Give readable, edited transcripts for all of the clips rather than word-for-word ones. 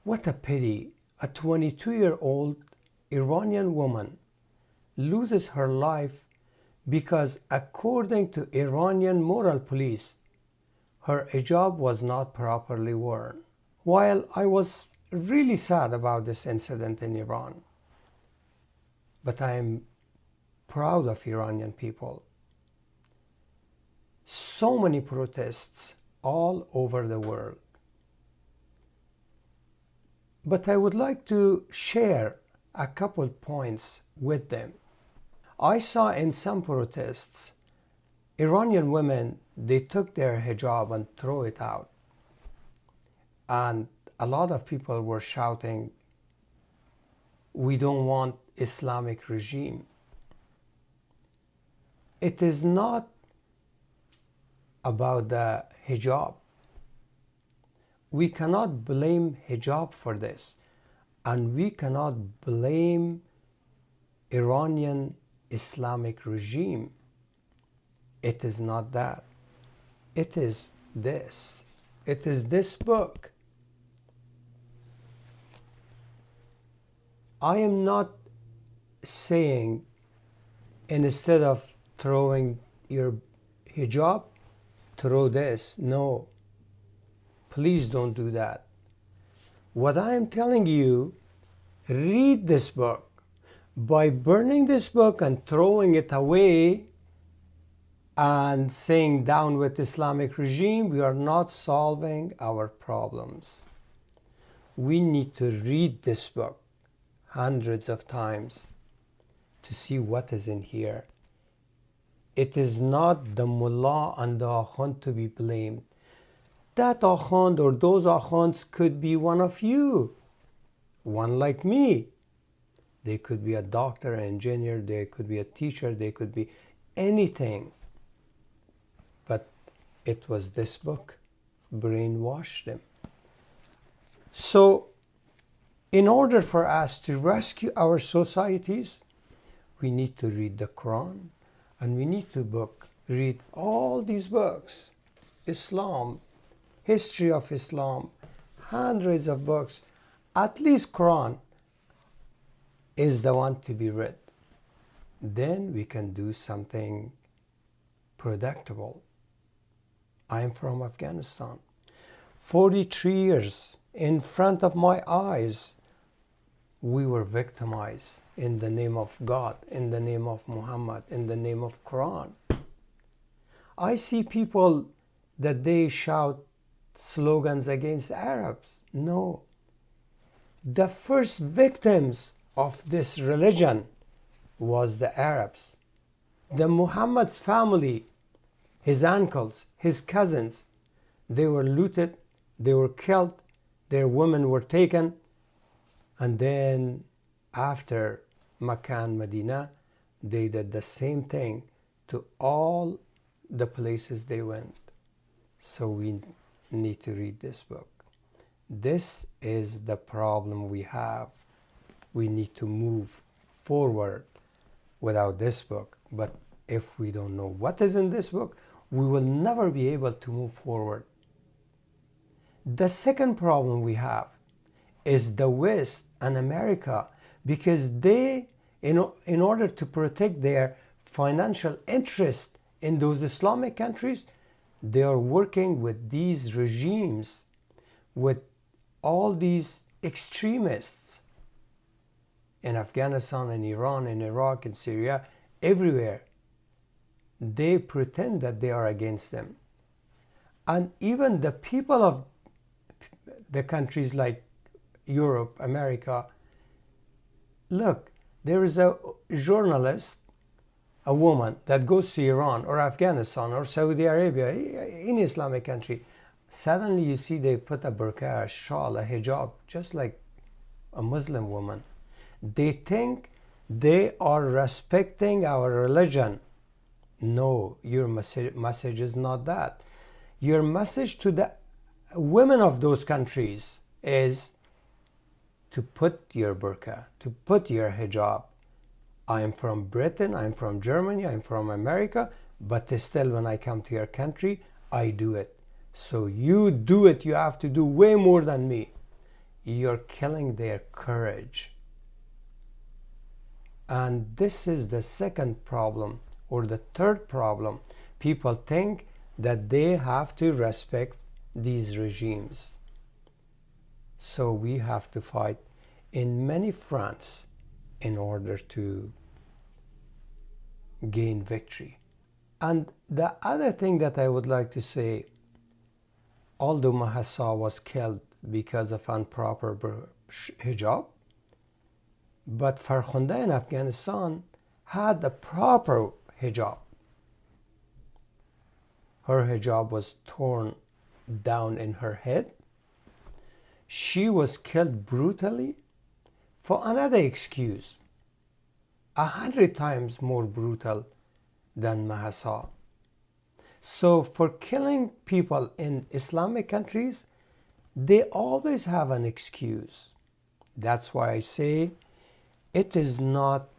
What a pity. A 22-year-old Iranian woman loses her life because, according to Iranian moral police, her hijab was not properly worn. While I was really sad about this incident in Iran, but I am proud of Iranian people. So many protests all over the world. But I would like to share a couple points with them. I saw in some protests, Iranian women, they took their hijab and threw it out. And a lot of people were shouting, "We don't want Islamic regime." It is not about the hijab. We cannot blame hijab for this, and we cannot blame Iranian Islamic regime. It is not that. It is this. It is this book. I am not saying instead of throwing your hijab, throw this. No. Please don't do that. What I am telling you, read this book. By burning this book and throwing it away and saying down with Islamic regime, we are not solving our problems. We need to read this book hundreds of times to see what is in here. It is not the mullah and the akhund to be blamed. That akhund or those akhunds could be one of you, one like me. They could be a doctor, an engineer, they could be a teacher, they could be anything. But it was this book brainwashed them. So, in order for us to rescue our societies, we need to read the Quran, and we need to read all these books. Islam, history of Islam, hundreds of books. At least Quran is the one to be read. Then we can do something predictable. I am from Afghanistan. 43 years in front of my eyes, we were victimized in the name of God, in the name of Muhammad, in the name of Quran. I see people that they shout slogans against Arabs. No. The first victims of this religion was the Arabs. The Muhammad's family, his uncles, his cousins, they were looted, they were killed, their women were taken, and then after Makkah and Medina, they did the same thing to all the places they went. So we need to read this book. This is the problem we have. We need to move forward without this book. But if we don't know what is in this book, we will never be able to move forward. The second problem we have is the West and America, because they, in order to protect their financial interest in those Islamic countries, they are working with these regimes, with all these extremists in Afghanistan, in Iran, in Iraq, in Syria, everywhere. They pretend that they are against them. And even the people of the countries like Europe, America, look, there is a journalist, a woman that goes to Iran or Afghanistan or Saudi Arabia, any Islamic country. Suddenly you see they put a burqa, a shawl, a hijab, just like a Muslim woman. They think they are respecting our religion. No, your message is not that. Your message to the women of those countries is to put your burqa, to put your hijab. I am from Britain, I'm from Germany, I'm from America, but still when I come to your country, I do it. So you do it, you have to do way more than me. you're killing their courage. And this is the second problem, or the third problem. People think that they have to respect these regimes. So we have to fight in many fronts in order to gain victory. And the other thing that I would like to say, although MAHSA was killed because of improper hijab, but Farkhunda in Afghanistan had the proper hijab. Her hijab was torn down in her head. She was killed brutally for another excuse, 100 times more brutal than MAHSA. So for killing people in Islamic countries, they always have an excuse. That's why I say it is not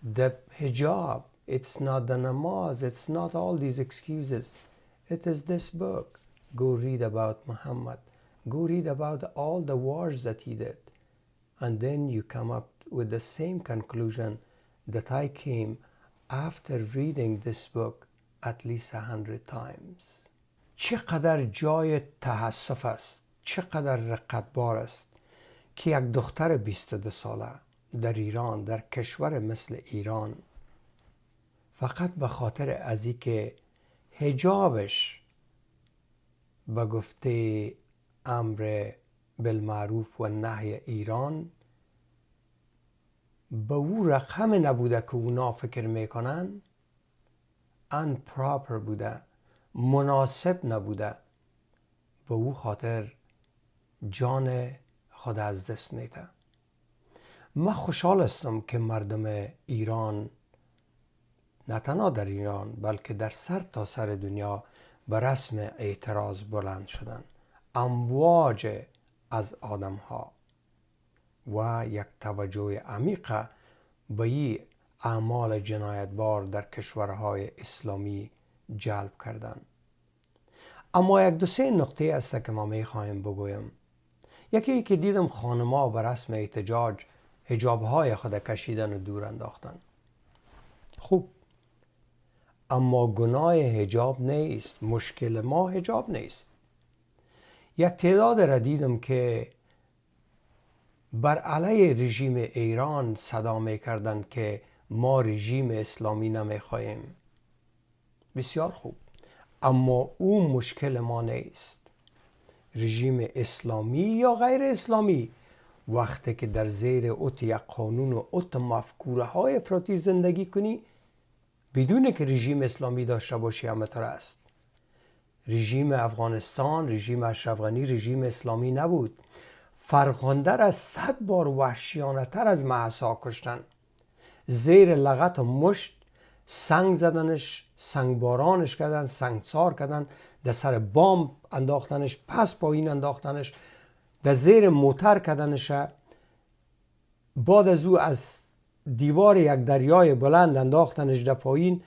the hijab, it's not the namaz, it's not all these excuses. It is this book. Go read about Muhammad. Go read about all the wars that he did. And then you come up with the same conclusion that I came after reading this book at least 100 times. چقدر جای تأسف است، چقدر رقتبار است که یک دختر 22 ساله در ایران، در کشور مثل ایران، فقط به خاطر ازی که حجابش به گفته امر بالمعروف و نهی ایران به او رقم نبوده که اونا فکر میکنن، unproper بوده، مناسب نبوده، به او خاطر جان خود از دست میده. من خوشحال هستم که مردم ایران، نه تنها در ایران بلکه در سر تا سر دنیا، به رسم اعتراض بلند شدن. امواج از آدم ها و یک توجه عمیق به این اعمال جنایتبار در کشورهای اسلامی جلب کردن. اما یک دو سه نقطه است که ما میخواهیم بگویم. یکی که دیدم خانم‌ها به رسم احتجاج حجاب‌های خود کشیدن و دور انداختن. خوب، اما گناه حجاب نیست، مشکل ما حجاب نیست. یک تعداد را دیدم که بر علیه رژیم ایران صدا میکردن که ما رژیم اسلامی نمیخواهیم. بسیار خوب، اما او مشکل ما نیست. رژیم اسلامی یا غیر اسلامی وقتی که در زیر اوت یک قانون و اوت مفکوره های افراطی زندگی کنی، بدون که رژیم اسلامی داشته باشی همتر است. رژیم افغانستان، رژیم اشرف غنی رژیم اسلامی نبود. فرخنده را 100 بار وحشیانه تر از مهسا کشتن. زیر لغت و مشت سنگ زدنش، سنگ بارانش کردن، سنگسار کردن، در سر بام انداختنش، پس پایین انداختنش، در زیر موتر کردنش. بعد از او از دیوار یک دریای بلند انداختنش در پایین،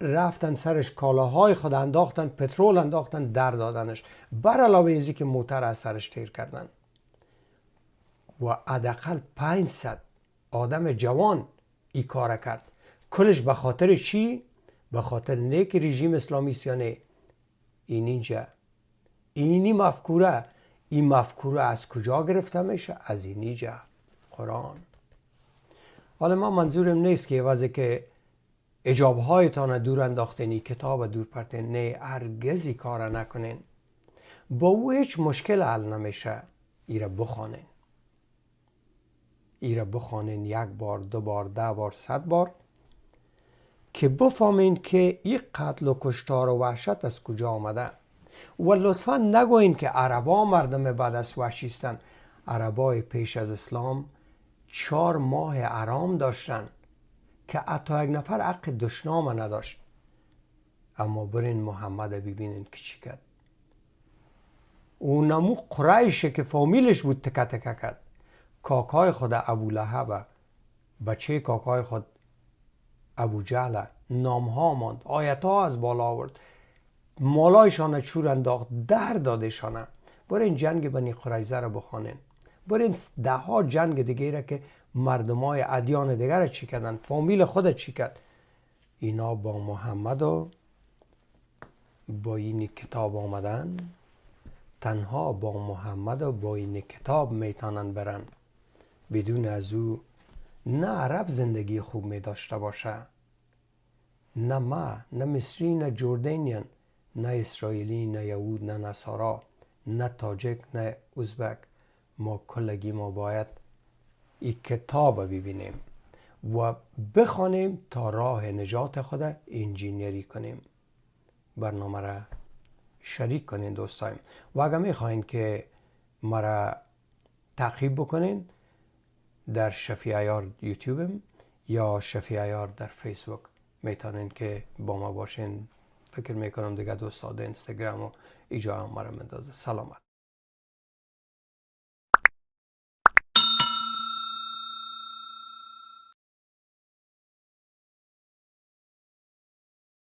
رفتن سرش کالاهای خود انداختن، پترول انداختن، در دادنش. بر علاوه ازی که موتر از سرش تیر کردن. و حداقل 500 آدم جوان ای کار کرد. کلش به خاطر چی؟ به خاطر نیک رژیم اسلامی است یا نه؟ اینجا اینی مفکوره. این مفکوره از کجا گرفته میشه؟ از اینجا، قرآن. حالا من منظورم نیست که واسه که حجاب‌هایتان دور انداختنی، کتاب دور پرتین، نه، هرگزی کار نکنین. با او هیچ مشکل حل نمیشه. ایره بخوانین. ایره بخوانین 1 بار، 2 بار، 10 بار، 100 بار، که بفهمین که این قتل و کشتار و وحشت از کجا آمده. و لطفا نگوین که عربا مردم بعد از وحشیستن. عربای پیش از اسلام 4 ماه حرام داشتن که حتی یک نفر حق دشنام نداشت. اما برین محمد ببینین که چی کرد. اون نمو قریشه که فامیلش بود تکه تکه کرد. کاکای خود ابو لهب، بچه کاکای خود ابو جهل، نامها ماند، آیتها از بالا آورد، مالایشان چور انداخت، در دادشانه. برین جنگ بنی قریظه را بخوانین، برین ده ها جنگ دیگه را که مردمای ادیان دیگر چی کردن، فامیل خود چی کرد. اینا با محمد و با این کتاب آمدن، تنها با محمد و با این کتاب میتونن برن. بدون از او نه عرب زندگی خوب می داشته باشه، نه ما، نه مصری، نه جردینیان، نه اسرائیلی، نه یهود، نه نصارا، نه تاجک، نه ازبک. ما کلگی ما باید این کتاب ببینیم و بخوانیم تا راه نجات خود انجینیری کنیم. برنامه را شریک کنین دوستایم و اگر میخواین که مرا تعقیب بکنین در شفیع عیار یوتیوبم یا شفیع عیار در فیسبوک میتونین که با ما باشین. فکر میکنم دیگه دوستاد اینستاگرام و ایجا هم مرا مندازه. سلامت.